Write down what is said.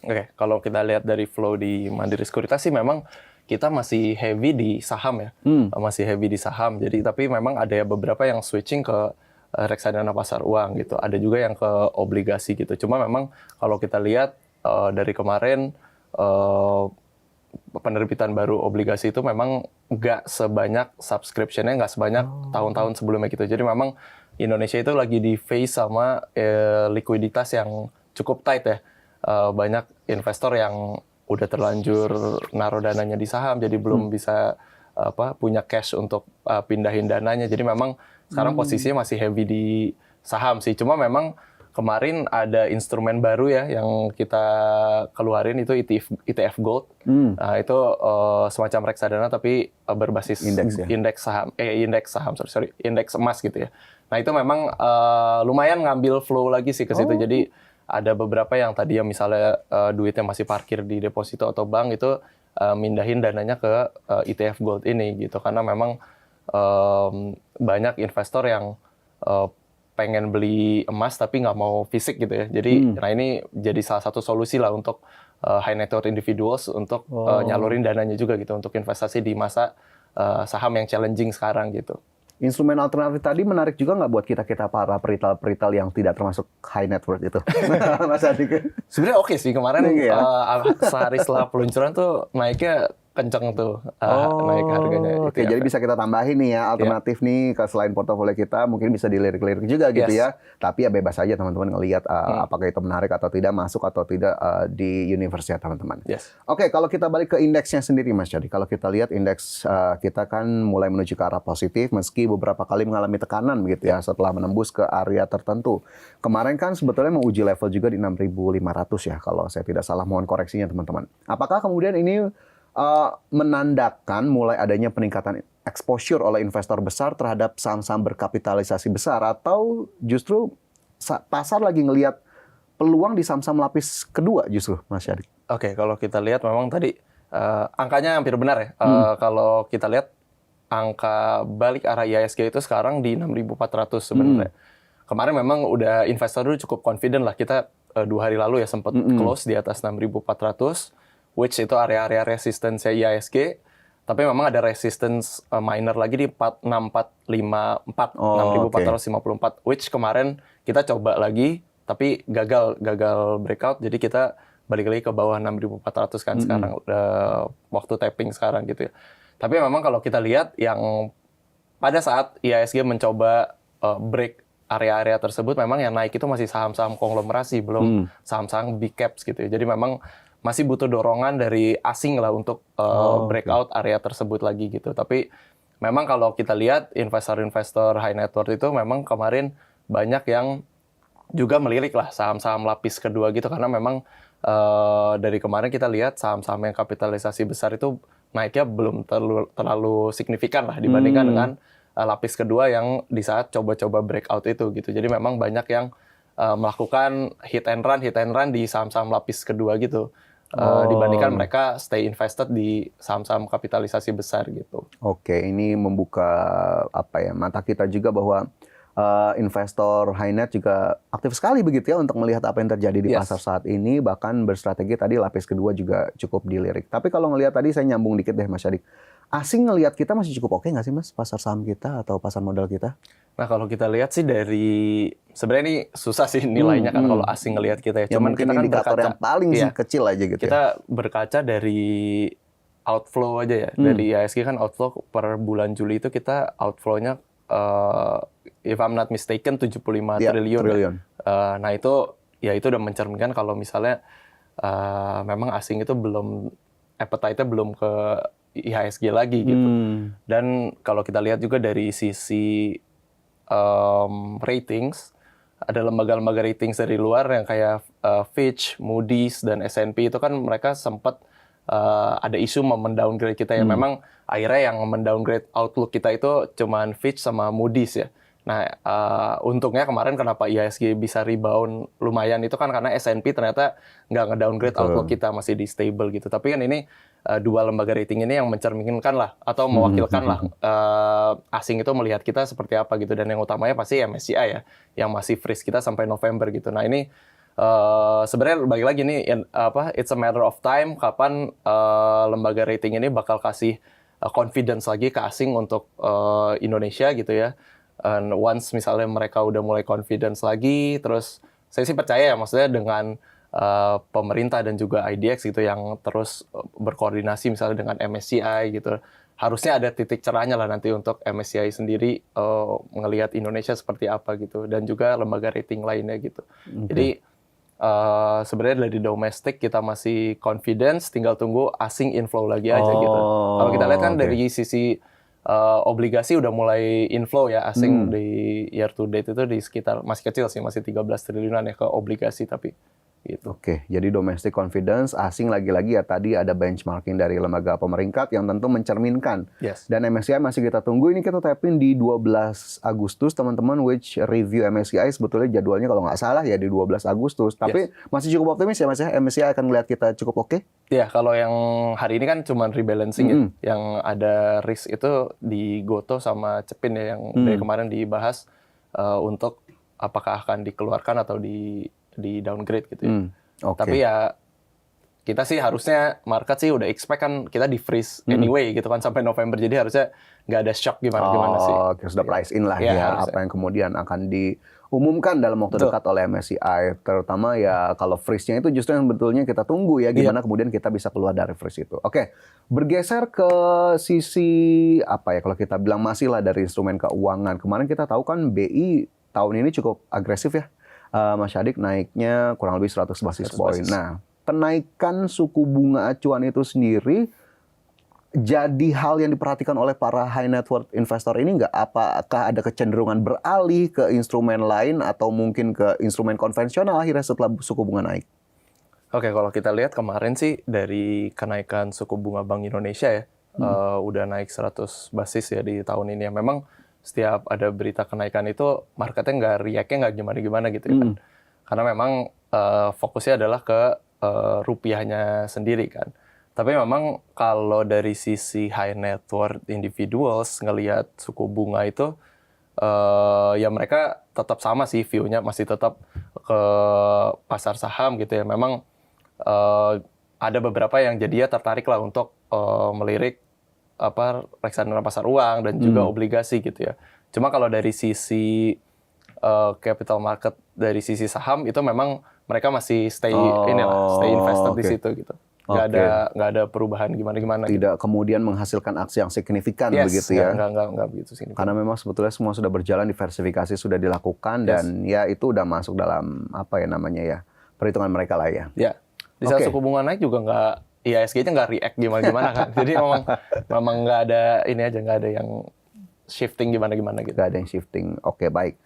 Oke, kalau kita lihat dari flow di Mandiri Sekuritas sih memang kita masih heavy di saham ya. Masih heavy di saham. Jadi tapi memang ada beberapa yang switching ke reksadana pasar uang gitu. Ada juga yang ke obligasi gitu. Cuma memang kalau kita lihat dari kemarin penerbitan baru obligasi itu memang nggak sebanyak subscription-nya, nggak sebanyak tahun-tahun sebelumnya gitu. Jadi memang Indonesia itu lagi di face sama likuiditas yang cukup tight ya. Banyak investor yang udah terlanjur naruh dananya di saham, jadi belum bisa punya cash untuk pindahin dananya. Jadi memang sekarang posisinya masih heavy di saham sih. Cuma memang kemarin ada instrumen baru ya yang kita keluarin itu ETF Gold. Nah, itu semacam reksadana tapi berbasis indeks emas gitu ya. Nah, itu memang lumayan ngambil flow lagi sih ke situ. Jadi ada beberapa yang tadi yang misalnya duitnya masih parkir di deposito atau bank itu mindahin dananya ke ETF Gold ini gitu. Karena memang banyak investor yang pengen beli emas tapi nggak mau fisik gitu ya. Jadi nah ini jadi salah satu solusi lah untuk high net worth individuals untuk nyalurin dananya juga gitu untuk investasi di masa saham yang challenging sekarang gitu. Instrumen alternatif tadi menarik juga nggak buat kita para perital yang tidak termasuk high net worth itu, Mas Adik? Sebenarnya oke sih kemarin sehari setelah peluncuran tuh naiknya kenceng tuh naik harganya. Oke, jadi bisa kita tambahin nih ya alternatif nih ke selain portofolio kita mungkin bisa dilirik-lirik juga gitu ya. Tapi ya bebas aja teman-teman ngelihat apakah itu menarik atau tidak, masuk atau tidak di universe ya teman-teman. Oke, kalau kita balik ke indeksnya sendiri Mas Jadi, kalau kita lihat indeks kita kan mulai menuju ke arah positif meski beberapa kali mengalami tekanan begitu ya setelah menembus ke area tertentu. Kemarin kan sebetulnya menguji level juga di 6.500 ya kalau saya tidak salah, mohon koreksinya teman-teman. Apakah kemudian ini menandakan mulai adanya peningkatan exposure oleh investor besar terhadap saham-saham berkapitalisasi besar, atau justru pasar lagi ngelihat peluang di saham-saham lapis kedua justru, Mas Syadik? Oke, kalau kita lihat memang tadi angkanya hampir benar ya. Kalau kita lihat angka balik arah IHSG itu sekarang di 6.400 sebenarnya. Kemarin memang udah investor dulu cukup confident lah. Kita 2 hari lalu ya sempat close di atas 6.400. Which itu area-area resistance IHSG, tapi memang ada resistance minor lagi di 6.454, 6.454, which kemarin kita coba lagi, tapi gagal breakout, jadi kita balik lagi ke bawah 6.400 kan sekarang, waktu tapping sekarang gitu ya. Tapi memang kalau kita lihat yang pada saat IHSG mencoba break area-area tersebut, memang yang naik itu masih saham-saham konglomerasi, belum saham-saham big caps gitu ya. Jadi memang masih butuh dorongan dari asing lah untuk breakout area tersebut lagi gitu. Tapi memang kalau kita lihat investor-investor high net worth itu memang kemarin banyak yang juga melirik lah saham-saham lapis kedua gitu. Karena memang dari kemarin kita lihat saham-saham yang kapitalisasi besar itu naiknya belum terlalu signifikan lah dibandingkan dengan lapis kedua yang di saat coba-coba breakout itu gitu. Jadi memang banyak yang melakukan hit and run di saham-saham lapis kedua gitu. Dibandingkan mereka stay invested di saham-saham kapitalisasi besar gitu. Oke, ini membuka mata kita juga bahwa investor high net juga aktif sekali begitu ya untuk melihat apa yang terjadi di pasar saat ini, bahkan berstrategi tadi lapis kedua juga cukup dilirik. Tapi kalau ngelihat tadi saya nyambung dikit deh Mas Syadik. Asing ngelihat kita masih cukup oke nggak sih Mas, pasar saham kita atau pasar modal kita? Nah kalau kita lihat sih dari sebenarnya ini susah sih nilainya kan kalau asing ngelihat kita ya. Cuman kita kan berkaca yang paling kecil aja gitu. Kita berkaca dari outflow aja ya. Dari IHSG kan outflow per bulan Juli itu kita outflow-nya if I'm not mistaken 75 triliun. Nah itu udah mencerminkan kalau misalnya memang asing itu belum appetite-nya belum ke IHSG lagi gitu. Dan kalau kita lihat juga dari sisi ratings, ada lembaga-lembaga ratings dari luar yang kayak Fitch, Moody's, dan S&P itu kan mereka sempat ada isu mendowngrade kita ya. Memang akhirnya yang mendowngrade outlook kita itu cuman Fitch sama Moody's ya. Nah, untungnya kemarin kenapa IHSG bisa rebound lumayan itu kan karena S&P ternyata nggak nge-downgrade outlook kita, masih di stable gitu. Tapi kan ini dua lembaga rating ini yang mencerminkan lah atau mewakilkan lah asing itu melihat kita seperti apa gitu. Dan yang utamanya pasti MSCI ya, yang masih freeze kita sampai November gitu. Nah ini Sebenarnya balik lagi nih, it's a matter of time kapan lembaga rating ini bakal kasih confidence lagi ke asing untuk Indonesia gitu ya. And once misalnya mereka udah mulai confidence lagi, terus saya sih percaya ya, maksudnya dengan pemerintah dan juga IDX gitu yang terus berkoordinasi misalnya dengan MSCI gitu. Harusnya ada titik cerahnya lah nanti untuk MSCI sendiri ngelihat Indonesia seperti apa gitu, dan juga lembaga rating lainnya gitu. Jadi sebenarnya dari domestik kita masih confidence, tinggal tunggu asing inflow lagi aja gitu. Kalau kita lihat kan dari sisi obligasi udah mulai inflow ya asing di year to date itu di sekitar, masih kecil sih, masih 13 triliunan ya ke obligasi tapi gitu. Oke, jadi domestic confidence, asing lagi-lagi ya tadi ada benchmarking dari lembaga pemerintah yang tentu mencerminkan. Yes. Dan MSCI masih kita tunggu, ini kita tapin di 12 Agustus teman-teman, which review MSCI sebetulnya jadwalnya kalau nggak salah ya di 12 Agustus. Tapi masih cukup optimis ya Mas ya, MSCI akan melihat kita cukup oke? Ya, kalau yang hari ini kan cuma rebalancing ya, yang ada risk itu di Gotoh sama Cepin ya, yang dari kemarin dibahas untuk apakah akan dikeluarkan atau di downgrade gitu ya. Tapi ya kita sih harusnya market sih udah expect kan kita di freeze anyway gitu kan sampai November, jadi harusnya nggak ada shock gimana sih. Oke, sudah price in lah ya apa yang kemudian akan diumumkan dalam waktu dekat oleh MSCI, terutama ya kalau freeze-nya itu justru yang betulnya kita tunggu ya gimana kemudian kita bisa keluar dari freeze itu. Oke, bergeser ke sisi apa ya, kalau kita bilang masih lah dari instrumen keuangan. Kemarin kita tahu kan BI tahun ini cukup agresif ya. Mas Syadik naiknya kurang lebih 100 basis point. Nah, kenaikan suku bunga acuan itu sendiri jadi hal yang diperhatikan oleh para high net worth investor ini nggak? Apakah ada kecenderungan beralih ke instrumen lain atau mungkin ke instrumen konvensional akhirnya setelah suku bunga naik? Oke, kalau kita lihat kemarin sih dari kenaikan suku bunga Bank Indonesia ya, udah naik 100 basis ya di tahun ini ya. Memang setiap ada berita kenaikan itu marketnya nggak react-nya nggak gimana-gimana gitu ya kan. Karena memang fokusnya adalah ke rupiahnya sendiri kan. Tapi memang kalau dari sisi high net worth individuals ngelihat suku bunga itu ya mereka tetap sama sih view-nya, masih tetap ke pasar saham gitu ya. Memang ada beberapa yang jadinya tertarik lah untuk melirik reksadana pasar uang dan juga obligasi gitu ya. Cuma kalau dari sisi capital market, dari sisi saham itu memang mereka masih stay invested di situ gitu. Nggak ada perubahan gimana-gimana. Tidak kemudian menghasilkan aksi yang signifikan begitu ya. Nggak begitu signifikan. Karena memang sebetulnya semua sudah berjalan, diversifikasi sudah dilakukan dan ya itu udah masuk dalam perhitungan mereka lah ya. Ya. Di saat suku bunga naik juga nggak, IHSG-nya nggak react gimana-gimana kan. Jadi memang nggak ada nggak ada yang shifting gimana-gimana gitu. Nggak ada yang shifting. Oke, baik.